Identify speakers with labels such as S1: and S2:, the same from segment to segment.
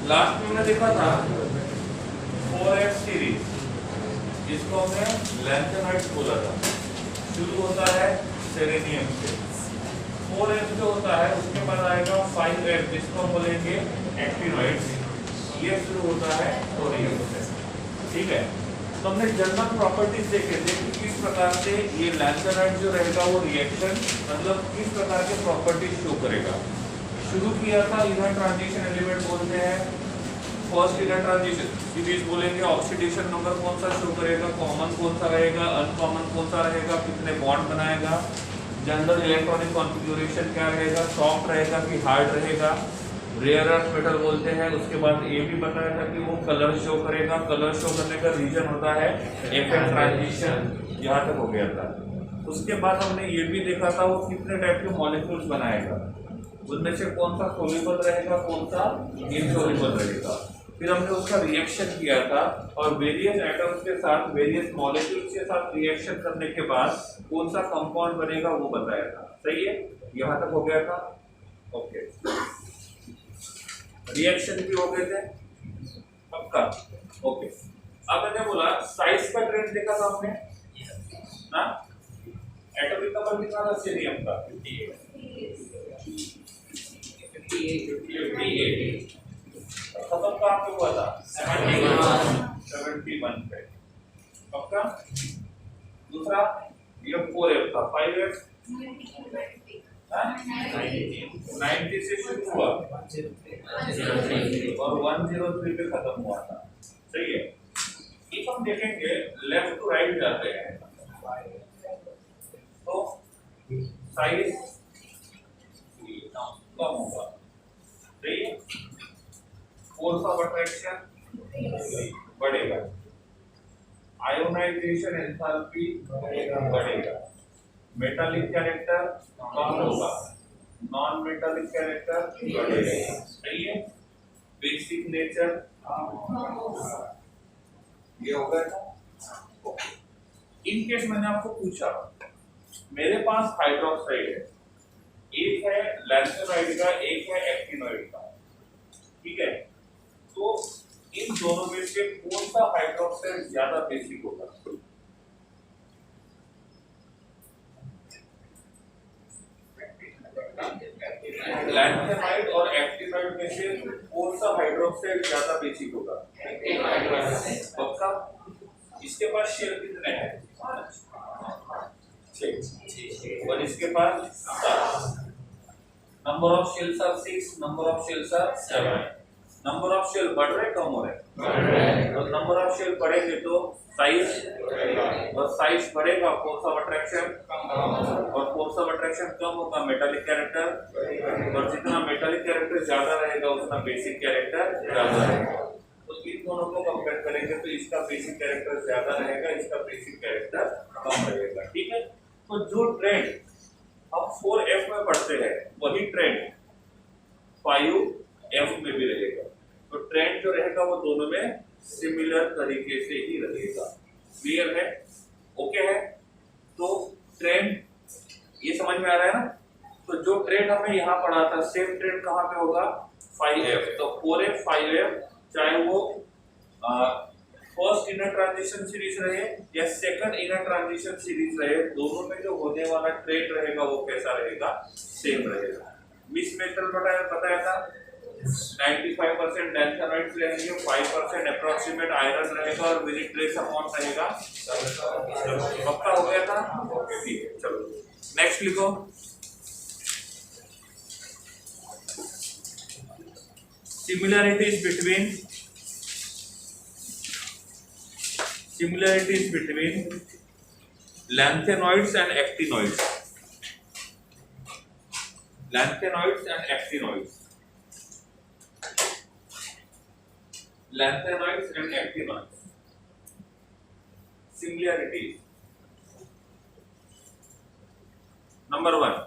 S1: Last में हमने देखा था 4F सीरीज, जिसको हमने लैंथेनाइड्स बोला था। शुरू होता है सेलेनियम से। 4F जो होता है उसके बाद आएगा 5F, जिसको हम बोलेंगे एक्टिनोइड्स। ये शुरू होता है थोरियम से। ठीक है, तो हमने जनरल प्रॉपर्टीज देखे थे कि किस प्रकार से ये लैंथेनाइड जो रहेगा वो रिएक्शन मतलब किस प्रकार के प्रॉपर्टीज शो करेगा। शुरू किया था इनर ट्रांजिशन एलिमेंट बोलते हैं। फर्स्ट इनर ट्रांजिशन सीरीज बोलेंगे, ऑक्सीडेशन नंबर कौन सा शो करेगा, कॉमन कौन सा रहेगा, अनकॉमन कौन सा रहेगा, कितने बॉन्ड बनाएगा, जनरल इलेक्ट्रॉनिक कॉन्फ़िगरेशन क्या रहेगा, सॉफ्ट रहेगा कि हार्ड रहेगा, रेयर अर्थ मेटल बोलते हैं। उसके बाद ये भी बताया था कि वो कलर शो करेगा। कलर शो करने का रीजन होता है एफएन ट्रांजिशन। यहाँ तक हो गया था। उसके बाद हमने ये भी देखा था वो कितने टाइप के मॉलिक्यूल्स बनाएगा, उनमें से कौन सा सोल्यूबल रहेगा, कौन सा इनसोल्यूबल रहेगा। फिर हमने उसका रिएक्शन किया था और वेरियस एटम्स के साथ वेरियस मॉलिक्यूल्स के साथ रिएक्शन करने के बाद कौन सा कंपाउंड बनेगा वो बताया था। सही है, यहाँ तक हो गया था। ओके, रिएक्शन भी हो गए थे पक्का। ओके, अब मैंने बोला साइज का ट्रेंड देखा था हमने ना, एटॉमिक नंबर कितना था सीरियम का 58 खत्म कहाँ पे हुआ था 71 पे पक्का। दूसरा ये 4F था, 5F 90 से शुरू हुआ और 103 पे खत्म हुआ था। सही है, इफ हम देखेंगे लेफ्ट टू राइट जाते हैं तो साइज कम होगा। सही है, फोर्स ऑफ अट्रैक्शन बढ़ेगा, आयोनाइजेशन एंथैल्पी बढ़ेगा, मेटालिक कैरेक्टर कम होगा, नॉन मेटालिक कैरेक्टर बढ़ेगा। सही है, बेसिक नेचर ये हो गया। इन केस मैंने आपको पूछा मेरे पास हाइड्रोक्साइड है, एक है लैंथेनाइड का, एक है एक्टिनोइड का। ठीक है, तो इन दोनों में से कौन सा हाइड्रोक्साइड ज्यादा बेसिक होगा? लैंथेनाइड और एक्टिनोइड में से कौन सा हाइड्रोक्साइड ज्यादा बेसिक होगा? पक्का। इसके पास शेल कितने हैं? 6 और इसके पास 7। Number of shells are 6, number of shells are 7। Number of shell बढ़ रहे कम हो रहे? तो नंबर ऑफ शेल बढ़ेंगे तो साइज, और साइज बढ़ेगा फोर्स ऑफ अट्रैक्शन, और फोर्स ऑफ अट्रैक्शन कम होगा मेटालिक कैरेक्टर, और जितना मेटालिक कैरेक्टर ज्यादा रहेगा उतना बेसिक कैरेक्टर ज्यादा रहेगा। तो इन दोनों को कंपेयर करेंगे तो इसका बेसिक कैरेक्टर ज्यादा रहेगा, इसका बेसिक कैरेक्टर कम रहेगा। ठीक है, तो जो ट्रेंड हम 4F में पढ़ते हैं वही ट्रेंड 5F में भी रहेगा। तो ट्रेंड जो रहेगा वो दोनों में सिमिलर तरीके से ही रहेगा। क्लियर है? ओके है? तो ट्रेंड ये समझ में आ रहा है ना? तो जो ट्रेंड हमने यहाँ पढ़ा था सेम ट्रेंड कहाँ पे होगा? 5F। तो 4F 5F चाहे वो फर्स्ट इनर ट्रांजिशन सीरीज रहे या सेकंड इनर ट्रांजिशन सीरीज रहे, दोनों में जो होने वाला ट्रेंड रहेगा वो कैसा रहेगा? सेम रहेगा। मिस मेटल बताया था 95% लैंथेनाइड्स रहेंगे, 5% अप्रोक्सीमेट आयरन रहेगा और वेरी ट्रेस अमाउंट रहेगा। पक्का हो गया था? ओके ठीक है, चलो नेक्स्ट लिखो। similarities between lanthanoids and actinoids. Lanthanoids and actinoids. Lanthanoids and actinoids. Similarities. Number 1.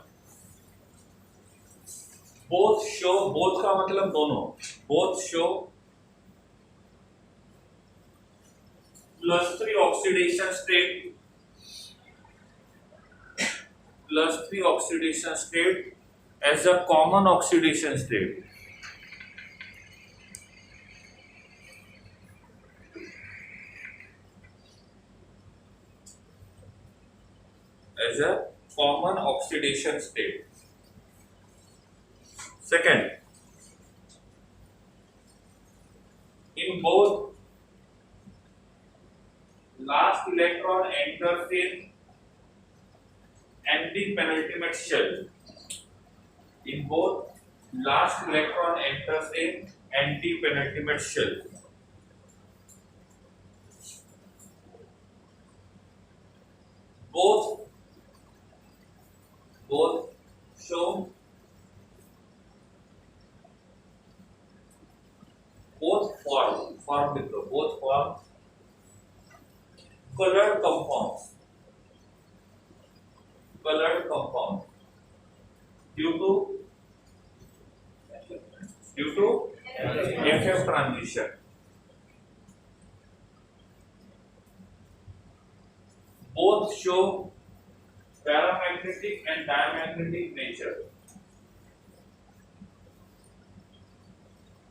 S1: Both show, both का मतलब दोनों, both show +3 oxidation state, +3 oxidation state as a common oxidation state. as a common oxidation state. Second, in both last electron enters in anti-penultimate shell. In both last electron enters in anti-penultimate shell. Both show both form colored compounds due to FF transition. Both show paramagnetic and diamagnetic nature.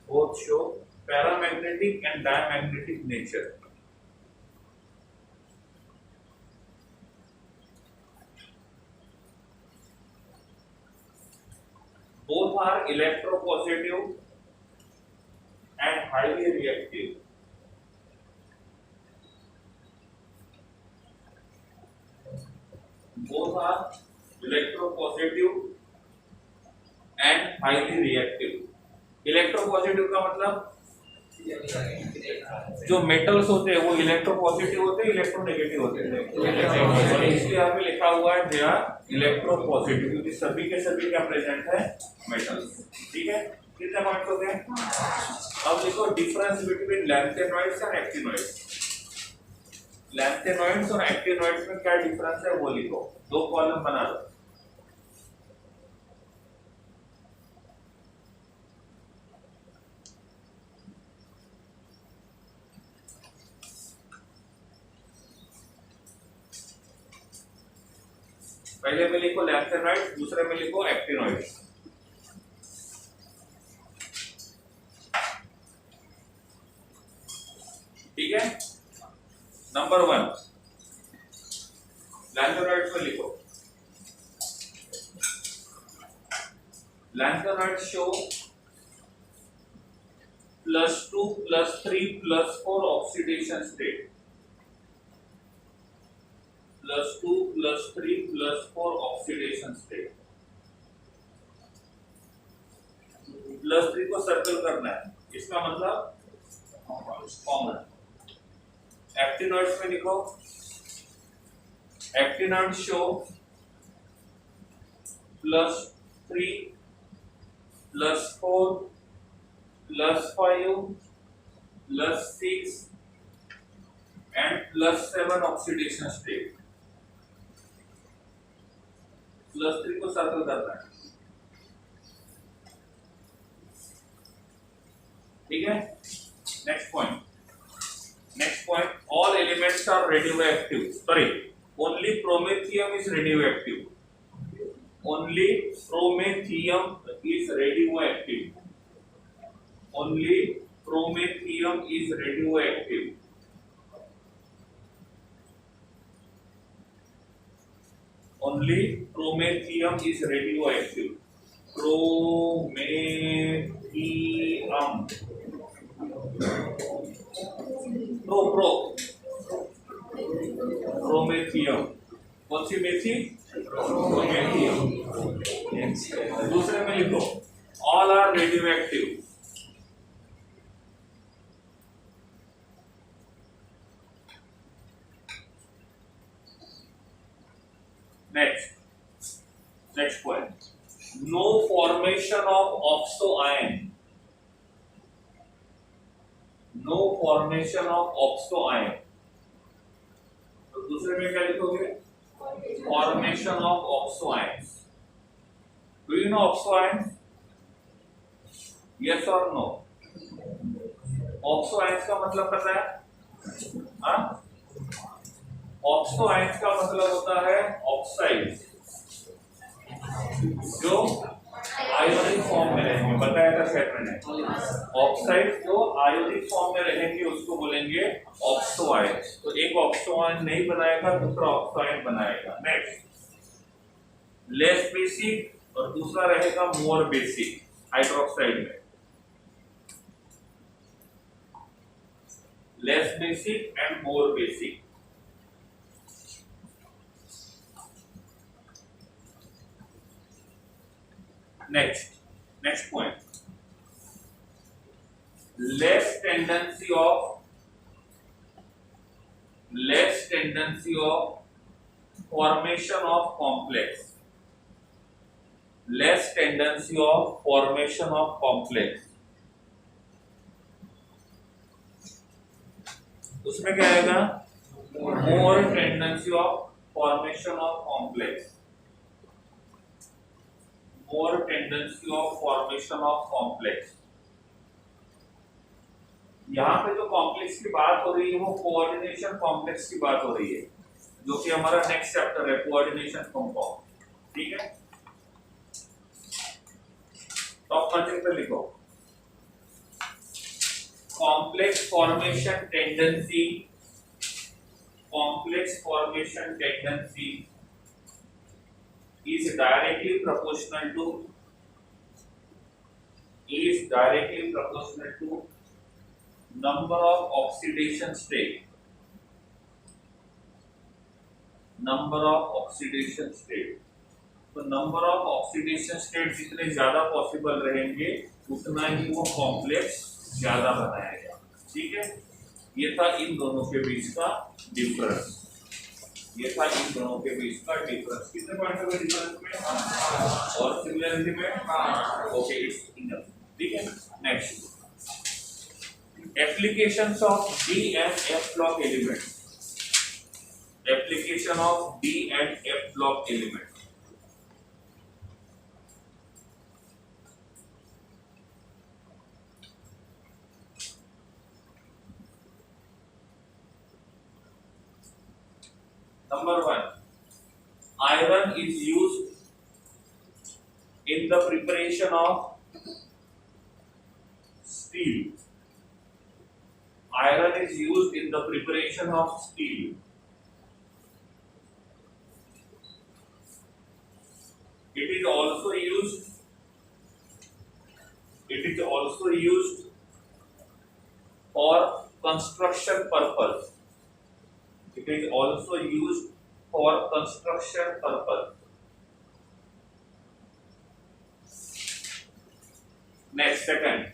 S1: Both show paramagnetic and diamagnetic nature. Both are electropositive and highly reactive. Both are electropositive and highly reactive. Electropositive का मतलब जो metals होते हैं वो electropositive होते हैं, electronegative होते हैं। इसलिए यहाँ पे लिखा हुआ है दे आर इलेक्ट्रोपॉजिटिव, क्योंकि सभी के सभी क्या प्रेजेंट है, मेटल्स। ठीक है, कितने पॉइंट हो गए? अब लिखो difference between lanthanoids and actinoids. Lanthanoids और एक्टिनॉइड्स में क्या डिफरेंस है वो लिखो, दो कॉलम बना लो। पहले में लिखो लैंथेनॉइड्स, दूसरे में लिखो एक्टिनॉइड्स। ठीक है, नंबर 1 लैंथेनॉइड्स में लिखो, lanthanoids show +2 +3 +4 oxidation state. +2 +3 +4 oxidation state. +3 को सर्कल करना है, इसका मतलब कॉमन। एक्टिनॉइड्स में लिखो, actinoids show +3 +4 +5 +6 and +7 oxidation state. +3 को सर्कल करना है। ठीक है, next point all elements are radioactive. Sorry, only promethium is radioactive. Only promethium is radioactive. Only promethium is radioactive. Only promethium is radioactive. Promethium. Promethium. कौन सी मेथी? Promethium. दूसरे में लिखो all are radioactive. Next point, no formation of oxo ion. No formation of oxo ion. तो दूसरे में क्या लिखोगे? Formation of oxo ions. Do you know oxo ions? Yes और नो? ऑक्सो आयंस का मतलब पता है? हाँ, ऑक्सो आयंस का मतलब होता है ऑक्साइड जो आयोनिक फॉर्म में रहेंगे। बताया था शायद मैंने, ऑक्साइड जो आयोनिक फॉर्म में रहेंगे उसको बोलेंगे ऑक्सो आयन। तो एक ऑक्सो आयन नहीं बनाएगा, दूसरा ऑक्सो आयन बनाएगा। नेक्स्ट, लेस बेसिक और दूसरा रहेगा मोर बेसिक हाइड्रोक्साइड में, less basic and more basic. Next point, less tendency of formation of complex, less tendency of formation of complex। उसमें क्या आएगा, more tendency of formation of complex, more tendency of formation of complex। यहाँ पे जो complex की बात हो रही है वो कोऑर्डिनेशन कॉम्प्लेक्स की बात हो रही है, जो कि हमारा नेक्स्ट चैप्टर है कोऑर्डिनेशन कंपाउंड। ठीक है, टॉप मार्जिन पे लिखो, complex formation tendency, complex formation tendency is directly proportional to number of oxidation state, number of oxidation state। तो नंबर ऑफ ऑक्सीडेशन स्टेट जितने ज्यादा पॉसिबल रहेंगे उतना ही वो कॉम्प्लेक्स ज्यादा बनाएगा। ठीक है, ये था इन दोनों के बीच का डिफरेंस, ये था इन दोनों के बीच का डिफरेंस। कितने पॉइंट है डिफरेंस में और सिमिलरिटी में? Okay, it's enough. ठीक है, next applications of D and F block elements, application of D and F block elements। Number 1, iron is used in the preparation of steel, iron is used in the preparation of steel। It is also used for construction purpose, it is also used for construction purpose। Next, second,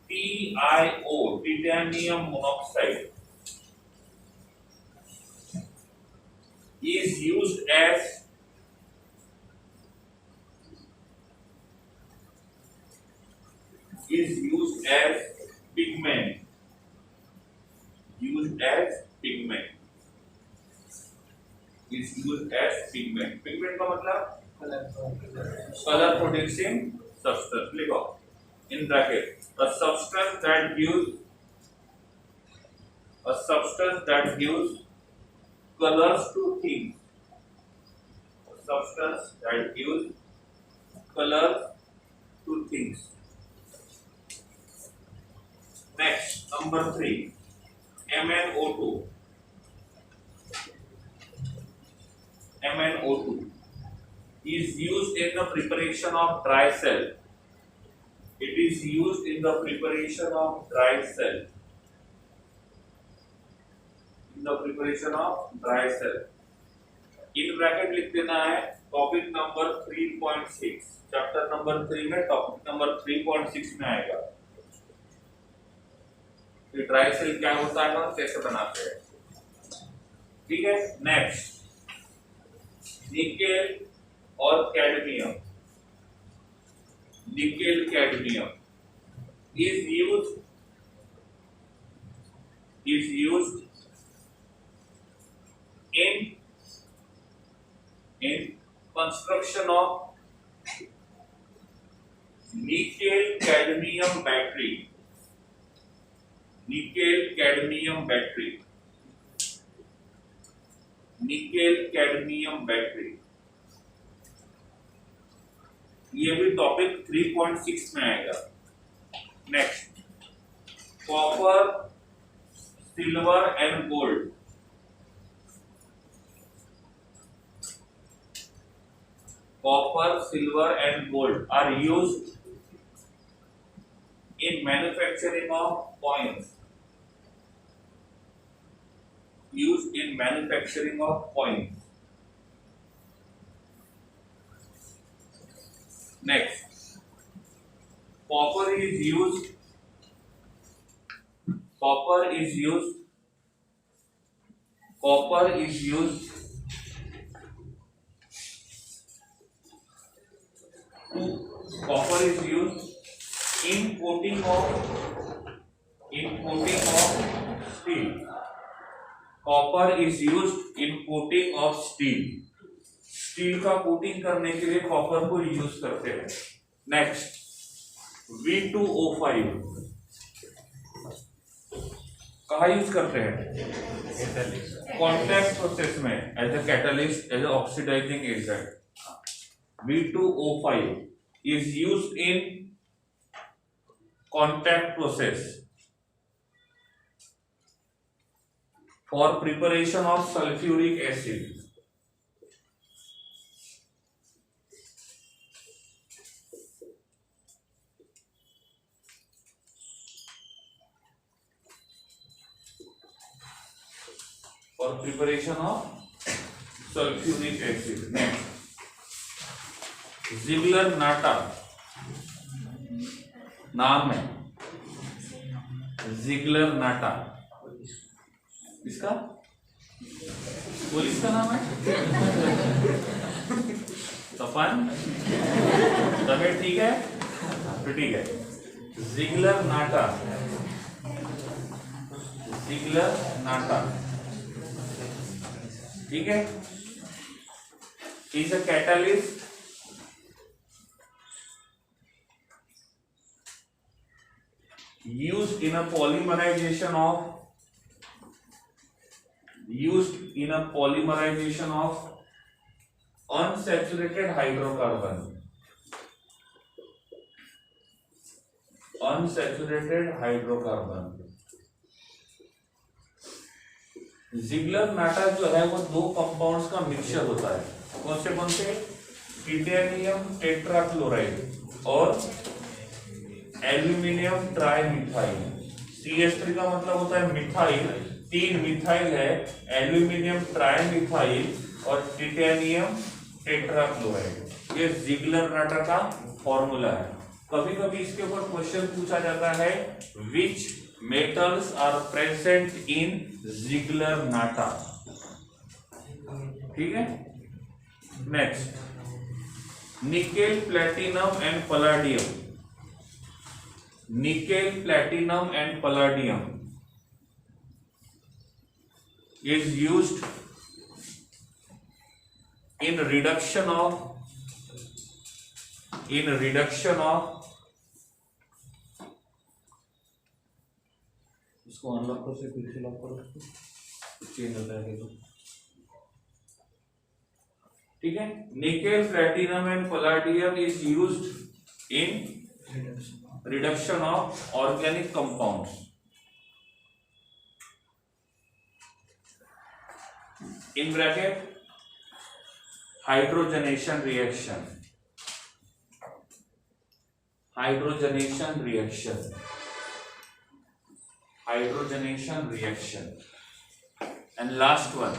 S1: TiO, titanium monoxide, is used as pigment, pigment का मतलब colour producing substance. लिखो in bracket, a substance that gives colors to things, a substance that gives colors to things। Next, number 3, MnO2, MnO2 is used in the preparation of dry cell, it is used in the preparation of dry cell, in bracket लिख देना है। Topic number 3.6, chapter number 3 में topic number 3.6 में आएगा कि dry cell क्या होता है और कैसे बनाते हैं। ठीक है, नेक्स्ट, निकेल और cadmium, nickel cadmium is used in construction of nickel cadmium battery, nickel cadmium battery, nickel cadmium battery। ये भी टॉपिक 3.6 में आएगा। Next, copper, silver and gold, copper, silver and gold are used in manufacturing of coins. Used in manufacturing of coins. Next, copper is used. Copper is used. Copper is used copper is used in coating of steel. Copper is used in coating of steel. Steel का coating करने के लिए copper को use करते हैं. Next, V2O5 कहाँ use करते हैं? कॉन्टैक्ट प्रोसेस में as a catalyst, as a oxidising agent. V2O5 is used in contact process for preparation of sulfuric acid. For preparation of sulfuric acid. Next, Ziegler-Natta नाम है. Ziegler-Natta इसका police का नाम है. तपन तबीयत ठीक है? ठीक है. Ziegler-Natta. Ziegler-Natta ठीक है. Is a catalyst used in a polymerization of unsaturated hydrocarbon. Ziegler-Natta जो है वो दो कंपाउंड्स का मिक्सचर होता है. कौन से? टिटेनियम टेट्राक्लोराइड और एल्यूमिनियम ट्राइमिथाइल. CH3 का मतलब होता है मिथाइल. 3 मिथाइल है, एल्यूमिनियम ट्राइमिथाइल और टिटेनियम टेट्राक्लोराइड. ये Ziegler-Natta का फॉर्मूला है. कभी कभी इसके ऊपर क्वेश्चन पूछा जाता है, which metals are present in Ziegler-Natta. ठीक है. Next, nickel, platinum and palladium. Nickel, platinum and palladium is used in reduction of इसको अनलॉक करो, से फिर से लॉक करो, चेंज होता है तो ठीक है. Nickel, platinum and palladium is used in reduction of organic compounds. In bracket, hydrogenation reaction. And last one,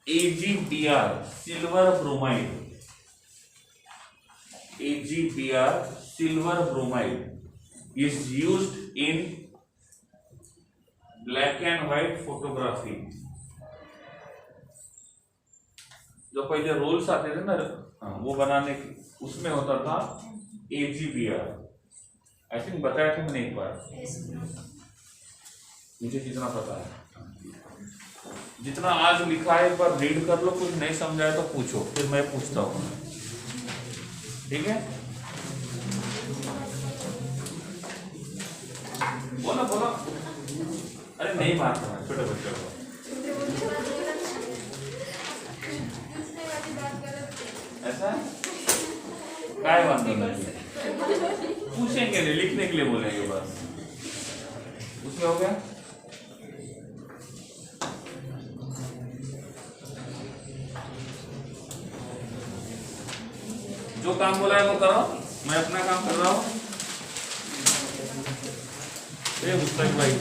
S1: AgBr, silver bromide. AgBr, silver bromide is used in black and white photography. जो पहले roles आते थे ना, वो बनाने की, उसमें होता था AgBr. आई थिंक बताया था मैंने एक बार. मुझे जितना पता है, जितना आज लिखा है एक बार रीड कर लो. कुछ नहीं समझाए तो पूछो, फिर मैं पूछता हूँ. ठीक है. बोलो. अरे नहीं मारता, छोटे बच्चों को. ऐसा काय बांधो नहीं, पूछेंगे नहीं, लिखने के लिए बोलेंगे बस. उसमें हो गया. जो काम बोला है वो करो, मैं अपना काम कर रहा हूँ। मुस्तक भाई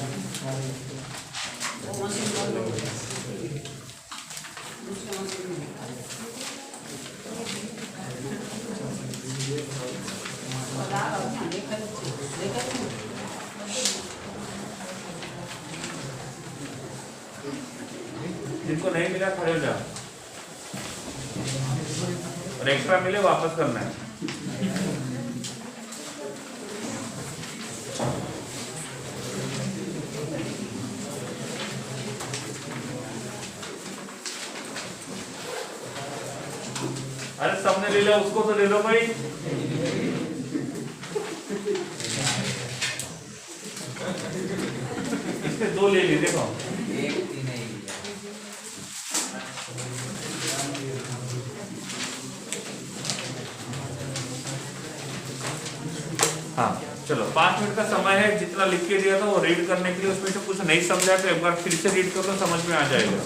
S1: जिनको नहीं मिला खड़े हो जाओ, और एक्स्ट्रा मिले वापस करना है। अरे सबने ले लिया, उसको तो ले लो भाई। इसके दो ले ली, देखो हाँ चलो 5 मिनट का समय है। जितना लिख के दिया था वो रीड करने के लिए, उसमें से कुछ नहीं समझा तो एक बार फिर से रीड कर लो, समझ में आ जाएगा।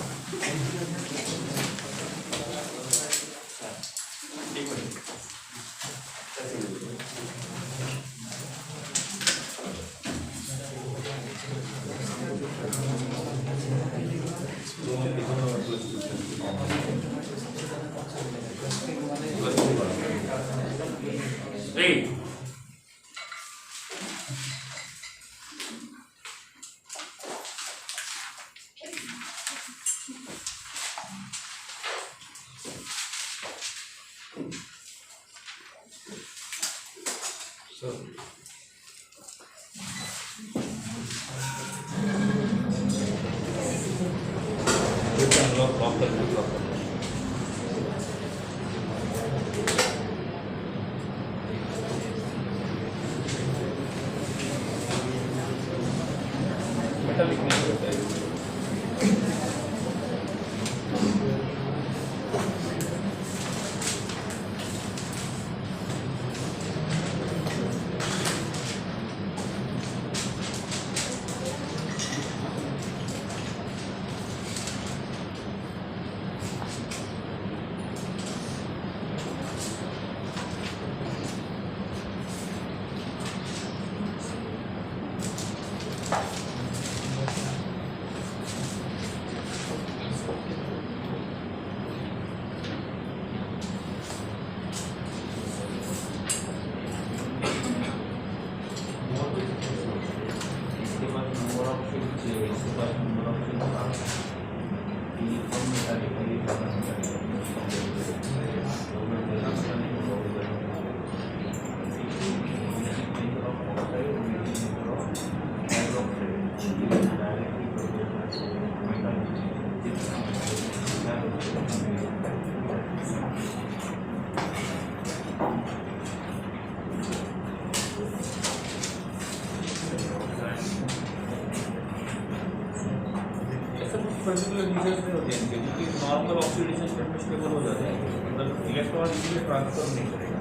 S1: पर्टिकुलर रीजन में होते हैं क्योंकि नॉर्मल ऑक्सीडेशन स्टेट में स्टेबल हो जाते हैं, मतलब इलेक्ट्रॉन इजीली ट्रांसफर नहीं करेगा,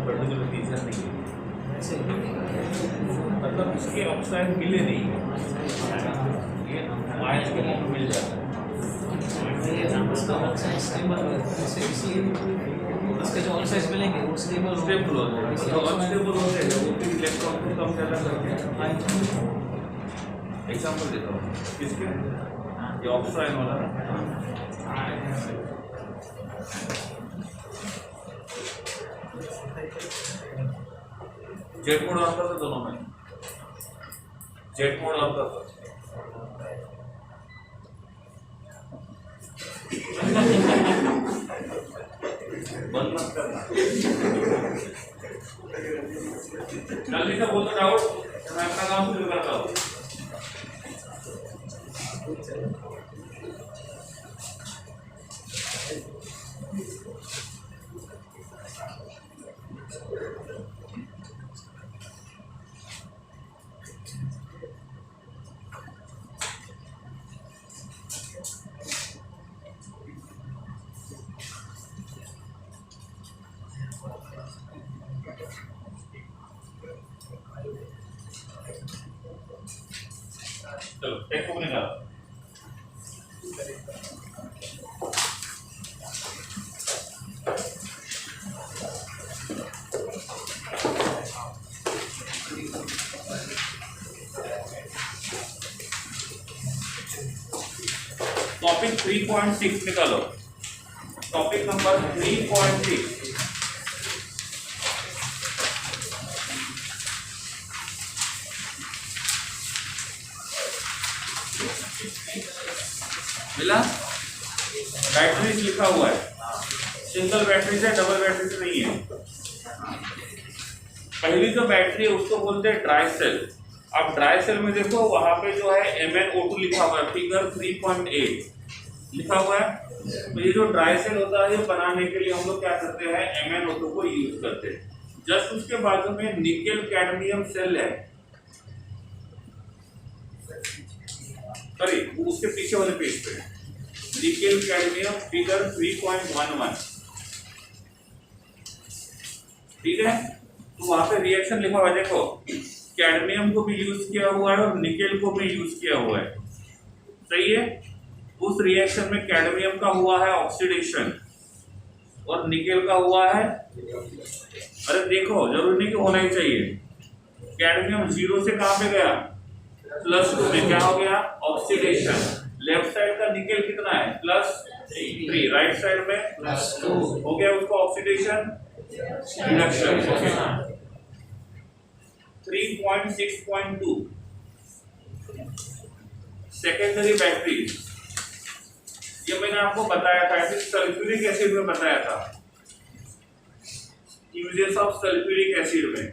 S1: पर्टिकुलर रीजन नहीं है, मतलब इसके ऑक्साइड मिले नहीं है, ये आयंस के लिए मिल जाता है।
S2: उसके जो ऑक्साइड मिलेंगे वो स्टेबल
S1: हो जाएगा, तो अनस्टेबल हो जाएगा, वो फिर इलेक्ट्रॉन को कम ज़्यादा करके एग्जाम्पल देता हूँ किसके, ये ऑक्साइड वाला जेट मोड ऑन करता दोनों में, जेट मोड ऑन करता बंद मत करना, जल्दी से बोलो डाउट, मैं अपना काम शुरू करता हूँ। चलो टेक्स्ट बुक निकालो। टॉपिक 3.6 निकालो, टॉपिक नंबर 3.6। मिला? बैटरीज लिखा हुआ है, सिंगल बैटरी से डबल बैटरी से नहीं है। पहली जो बैटरी है उसको बोलते हैं ड्राई सेल। अब ड्राई सेल में देखो वहां पे जो है MnO2 लिखा हुआ है, फिगर 3.8 लिखा हुआ है। तो ये जो ड्राई सेल होता है बनाने के लिए हम लोग क्या करते हैं, MnO2 को यूज करते हैं। जस्ट उसके बाजू में निकेल कैडमियम सेल है, सॉरी उसके पीछे वाले पेज पे निकेल कैडमियम फिगर 3.11, ठीक है। तो वहां पे रिएक्शन लिखा हुआ है, देखो कैडमियम को भी यूज किया हुआ है और निकेल को भी यूज किया हुआ है, सही है। उस रिएक्शन में कैडमियम का हुआ है ऑक्सीडेशन और निकेल का हुआ है, अरे देखो जरूरी नहीं कि होना ही चाहिए। कैडमियम 0 से कहां पे गया, +2 में, क्या हो गया, ऑक्सीडेशन। लेफ्ट साइड का निकेल कितना है, +3, राइट साइड में +2 हो गया, उसको ऑक्सीडेशन रिडक्शन। 3.6.2 सेकेंडरी बैटरी, ये मैंने आपको बताया था, सल्फ्यूरिक एसिड में बताया था, यूजेस ऑफ सल्फ्यूरिक एसिड में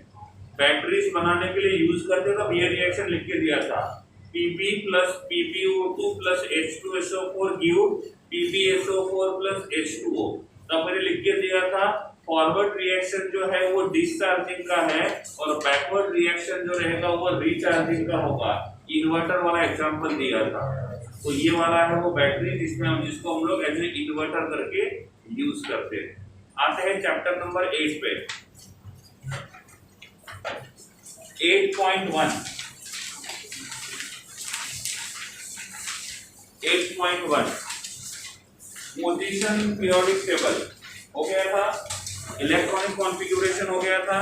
S1: बैटरीज बनाने के लिए यूज करते, तब ये रिएक्शन लिख के दिया था, Pb plus PbO2 plus H2SO4 give PbSO4 plus H2O। तब मैंने लिख के दिया था फॉरवर्ड रिएक्शन जो है वो डिस्चार्जिंग का है और बैकवर्ड रिएक्शन जो रहेगा वो रिचार्जिंग का होगा। इन्वर्टर वाला एग्जांपल दिया था, तो ये वाला है वो बैटरी जिसको हम लोग एज ए इन्वर्टर करके यूज करते हैं। आते हैं चैप्टर नंबर 8 पे। 8.1 पोजीशन पीरियोडिक टेबल हो गया था, इलेक्ट्रॉनिक कॉन्फ़िगरेशन हो गया था।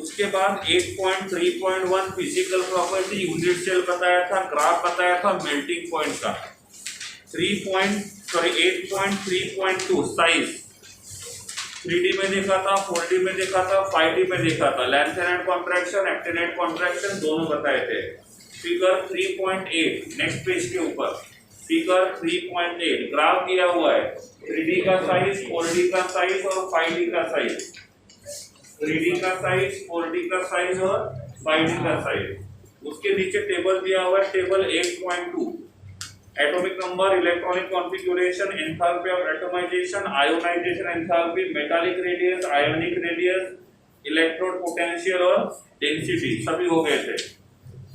S1: उसके बाद 8.3.1 फिजिकल प्रॉपर्टी, यूनिट सेल बताया था, ग्राफ बताया था मेल्टिंग पॉइंट का। 8.3.2 साइज 3D में देखा था, 4D में देखा था, 5D में देखा था। लेंथ एंड कॉन्ट्रैक्शन, एक्टिनेट कॉन्ट्रैक्शन दोनों बताए थे। फिगर 3.8 नेक्स्ट पेज के ऊपर, फिगर 3.8 ग्राफ दिया हुआ है, 3D का साइज, 4D का साइज और 5D का साइज। 3D का साइज, 4D का साइज और 5D का साइज। उसके नीचे टेबल दिया हुआ है, table 8.2 atomic number, electronic configuration, enthalpy of atomisation, ionisation enthalpy, metallic radius, ionic radius, electrode potential और डेंसिटी सभी हो गए थे।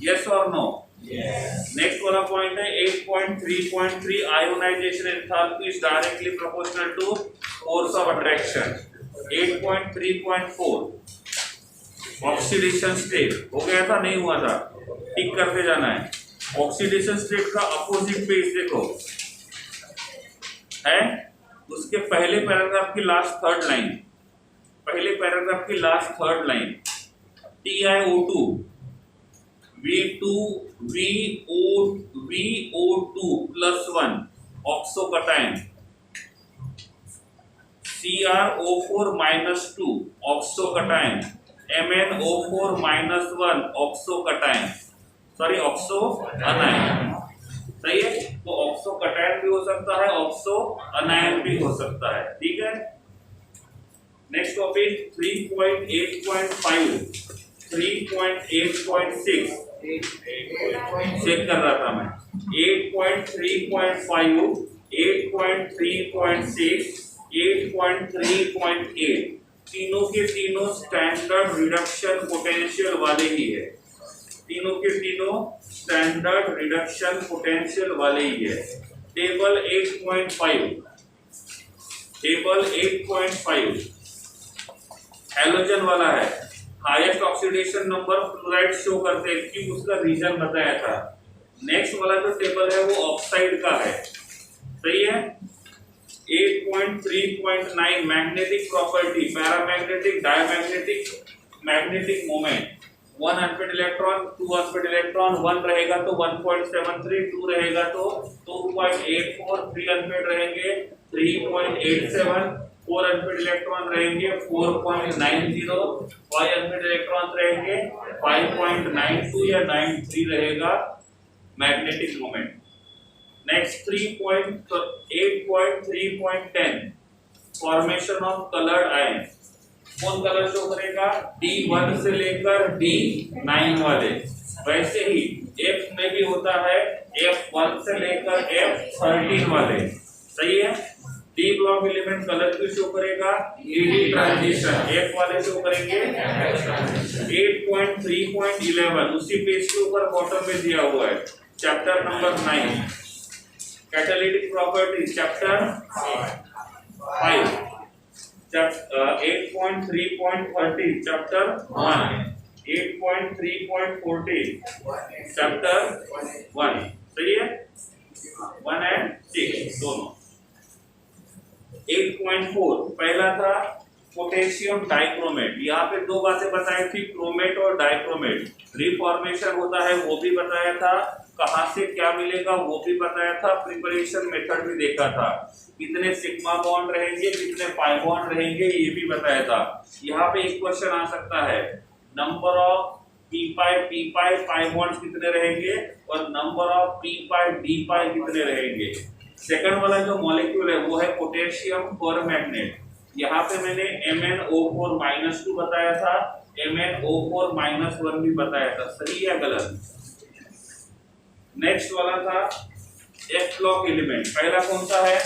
S1: यस और नो? नेक्स्ट वाला पॉइंट है 8.3.3 ionisation enthalpy is directly proportional to force of attraction. 8.3.4 oxidation state हो गया था, नहीं हुआ था, टिक करते जाना है। ऑक्सीडेशन स्टेट का अपोजिट पेज देखो है, उसके पहले पैराग्राफ की लास्ट थर्ड लाइन, पहले पैराग्राफ की last third line, TiO2 VO2 +1 oxocation, CrO4 -2 oxocation, MnO4 -1 oxocation, sorry oxo anion, सही है। तो ऑक्सो कटायन भी हो सकता है, ऑक्सो अनायन भी हो सकता है, ठीक है। नेक्स्ट टॉपिक 3.8.5 3.8.6 चेक कर रहा था मैं। 8.3.5 8.3.6 8.3.8 तीनों के तीनों स्टैंडर्ड रिडक्शन पोटेंशियल वाले ही है, तीनों के तीनों स्टैंडर्ड रिडक्शन पोटेंशियल वाले ही है। टेबल 8.5 हैलोजन वाला है, highest oxidation number fluoride show करते हैं, क्यों उसका रीजन बताया था। नेक्स्ट वाला जो टेबल है वो ऑक्साइड का है, सही है। 8.3.9 magnetic property, paramagnetic, diamagnetic, magnetic moment, 1 unfit electron, 2 unfit electron, 1 रहेगा तो 1.73, 2 रहेगा तो 2.84, 3 अनफिट रहेंगे 3.87, 4 अनफिट इलेक्ट्रॉन रहेंगे 4.90, 5 अनफिट इलेक्ट्रॉन रहेंगे 5.92 या 93 रहेगा magnetic moment. Next 8.3.10 formation of coloured ion. कौन कलर शो करेगा? D1 से लेकर D9 वाले। वैसे ही F में भी होता है F1 से लेकर F13 वाले। सही है। D ब्लॉक एलिमेंट कलर की शो करेगा ED ट्रांजिशन, F वाले शो करेंगे 8.3.11 उसी पेज के ऊपर बॉटम में दिया हुआ है, chapter number 9 catalytic properties, chapter 5 8.3.30 chapter 1, 8.3.40 chapter 1। सही है, 1 एंड 6 दोनों। 8.4 पहला था पोटेशियम डाइक्रोमेट। यहाँ पे दो बातें बताई थी, क्रोमेट और डाइक्रोमेट। रिफॉर्मेशन होता है वो भी बताया था, कहाँ से क्या मिलेगा वो भी बताया था, प्रिपरेशन मेथड भी देखा था, कितने सिग्मा बॉन्ड रहेंगे कितने पाई बॉन्ड रहेंगे ये भी बताया था। यहाँ पे एक क्वेश्चन आ सकता है, number of P pi pi bonds कितने रहेंगे और नंबर ऑफ पी पाई कितने रहेंगे। सेकंड वाला जो मॉलिक्यूल है वो है पोटेशियम परमैंगनेट। यहाँ पे मैंने MnO4-2 बताया था, MnO4-1 भी बताया था। सही है गलत? नेक्स्ट वाला था F ब्लॉक एलिमेंट। पहला कौन सा है?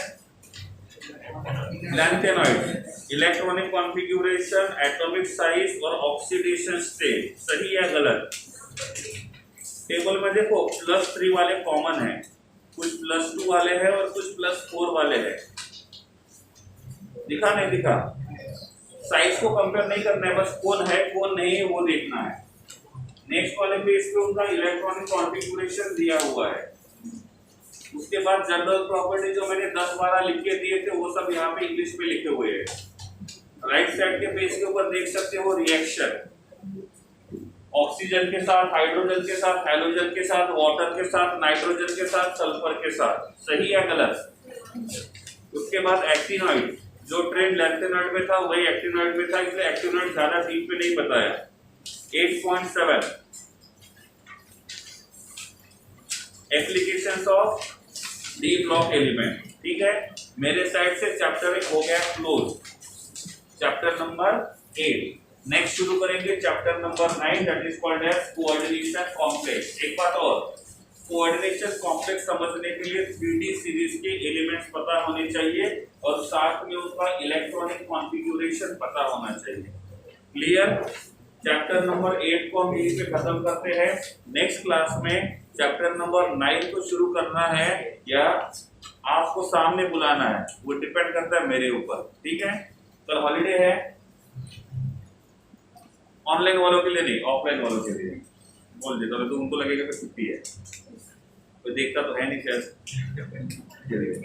S1: Lanthanoid. Electronic configuration, atomic size और ऑक्सीडेशन स्टेट। सही है गलत? टेबल में देखो +3 वाले कॉमन है, कुछ +2 वाले हैं और कुछ +4 वाले हैं। दिखा नहीं दिखा? साइज को कंपेयर नहीं करना है, बस कौन है कौन नहीं है वो देखना है। नेक्स्ट वाले पेज पे उनका इलेक्ट्रॉनिक कॉन्फ़िगरेशन दिया हुआ है। उसके बाद जनरल प्रॉपर्टी जो मैंने 10-12 लिख के दिए थे वो सब यहाँ पे इंग्लिश में लिखे हुए हैं। राइट साइड के पेज के ऊपर देख सकते हो रिएक्शन, ऑक्सीजन के साथ, हाइड्रोजन के साथ, हैलोजन के साथ, वाटर के साथ, नाइट्रोजन के साथ, सल्फर के साथ। सही है गलत? उसके बाद एक्टिनॉइड, जो ट्रेंड लैंथेनॉइड में था वही एक्टिनॉइड में था, इसलिए एक्टिनॉइड ज्यादा डीप में नहीं बताया। 8.7 applications of D block element. ठीक है, मेरे साइड से चैप्टर 1 हो गया क्लोज, चैप्टर नंबर 8। नेक्स्ट शुरू करेंगे chapter number 9 that is called as coordination complex. एक बात और, कोऑर्डिनेशन कॉम्प्लेक्स समझने के लिए 3D सीरीज के एलिमेंट्स पता होने चाहिए और साथ में उसका इलेक्ट्रॉनिक कॉन्फ़िगरेशन पता होना चाहिए। क्लियर? चैप्टर नंबर 8 को हम यहीं पे खत्म करते हैं। नेक्स्ट क्लास में चैप्टर नंबर 9 को शुरू करना है या आपको सामने बुलाना है, वो डिपेंड करता है मेरे ऊपर। ठीक है, कल हॉलीडे है, ऑनलाइन वालों के लिए नहीं, ऑफलाइन वालों के लिए बोल देता हूँ, तो उनको लगेगा कि छुट्टी है, कोई देखता तो है नहीं शायद।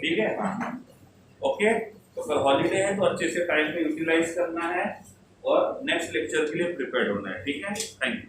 S1: ठीक है, ओके। तो कल हॉलीडे है तो अच्छे से टाइम पे यूटिलाइज करना है और नेक्स्ट लेक्चर के लिए प्रिपेयर होना है। ठीक है, थैंक यू।